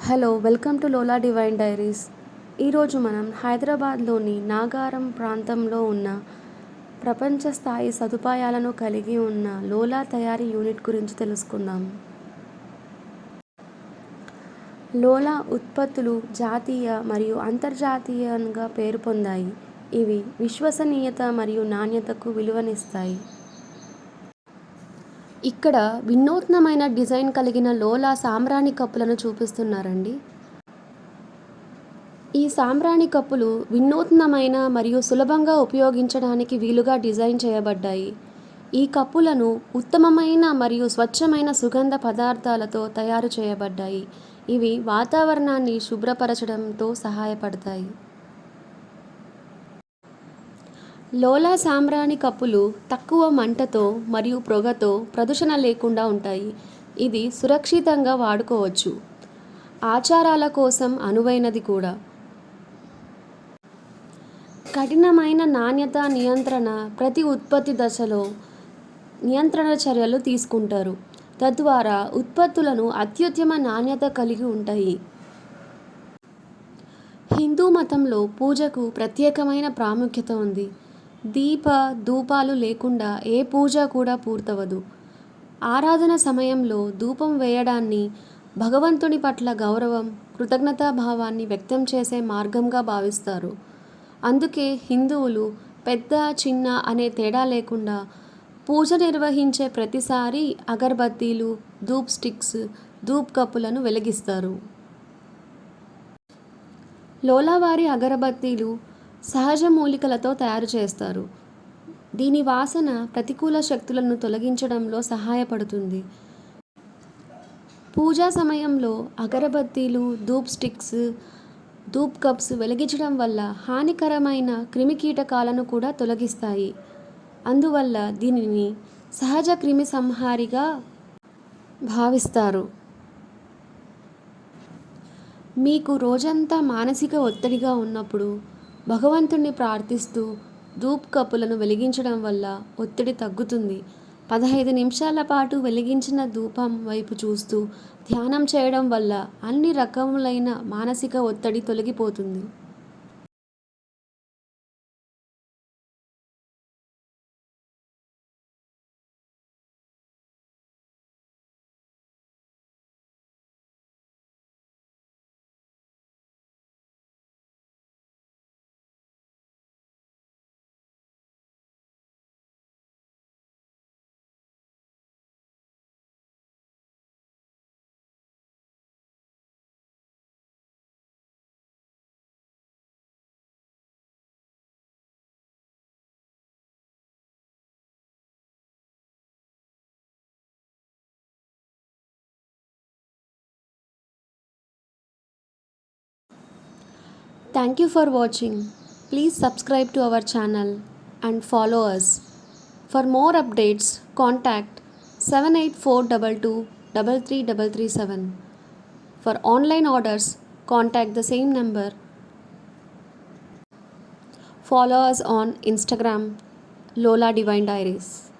Hello welcome to Lola divine diaries. ఈరోజు మనం హైదరాబాద్లోని నాగారం ప్రాంతంలో ఉన్న ప్రపంచ స్థాయి సదుపాయాలను కలిగి ఉన్న లోలా తయారీ యూనిట్ గురించి తెలుసుకుందాం. లోలా ఉత్పత్తులు జాతీయ మరియు అంతర్జాతీయంగా పేరు పొందాయి. ఇవి విశ్వసనీయత మరియు నాణ్యతకు విలువనిస్తాయి. ఇక్కడ వినూత్నమైన డిజైన్ కలిగిన లోలా సాంబ్రాణి కప్పులను చూపిస్తున్నారండి. ఈ సాంబ్రాణి కప్పులు వినూత్నమైన మరియు సులభంగా ఉపయోగించడానికి వీలుగా డిజైన్ చేయబడ్డాయి. ఈ కప్పులను ఉత్తమమైన మరియు స్వచ్ఛమైన సుగంధ పదార్థాలతో తయారు చేయబడ్డాయి. ఇవి వాతావరణాన్ని శుభ్రపరచడంతో సహాయపడతాయి. లోలా సాంబ్రాణి కప్పులు తక్కువ మంటతో మరియు పొగతో ప్రదూషణ లేకుండా ఉంటాయి. ఇది సురక్షితంగా వాడుకోవచ్చు. ఆచారాల కోసం అనువైనది కూడా. కఠినమైన నాణ్యత నియంత్రణ ప్రతి ఉత్పత్తి దశలో నియంత్రణ చర్యలు తీసుకుంటారు. తద్వారా ఉత్పత్తులను అత్యుత్తమ నాణ్యత కలిగి ఉంటాయి. హిందూ మతంలో పూజకు ప్రత్యేకమైన ప్రాముఖ్యత ఉంది. ధూపాలు లేకుండా ఏ పూజ కూడా పూర్తవదు. ఆరాధన సమయంలో ధూపం వేయడాన్ని భగవంతుని పట్ల గౌరవం, కృతజ్ఞతాభావాన్ని వ్యక్తం చేసే మార్గంగా భావిస్తారు. అందుకే హిందువులు పెద్ద, చిన్న అనే తేడా లేకుండా పూజ నిర్వహించే ప్రతిసారి అగరబత్తీలు, ధూప్ స్టిక్స్, ధూప్ కప్పులను వెలిగిస్తారు. లోలావారి అగరబత్తీలు సహజ మూలికలతో తయారు చేస్తారు. దీని వాసన ప్రతికూల శక్తులను తొలగించడంలో సహాయపడుతుంది. పూజా సమయంలో అగరబత్తీలు, ధూప్ స్టిక్స్, ధూప్ కప్స్ వెలిగించడం వల్ల హానికరమైన క్రిమికీటకాలను కూడా తొలగిస్తాయి. అందువల్ల దీనిని సహజ క్రిమి సంహారిగా భావిస్తారు. మీకు రోజంతా మానసిక ఒత్తిడిగా ఉన్నప్పుడు భగవంతుణ్ణి ప్రార్థిస్తూ ధూప్ కప్పులను వెలిగించడం వల్ల ఒత్తిడి తగ్గుతుంది. 15 నిమిషాల పాటు వెలిగించిన ధూపం వైపు చూస్తూ ధ్యానం చేయడం వల్ల అన్ని రకములైన మానసిక ఒత్తిడి తొలగిపోతుంది. Thank you for watching. Please subscribe to our channel and follow us. For more updates, contact 7842233337. For online orders, contact the same number. Follow us on Instagram, Lola Divine Diaries.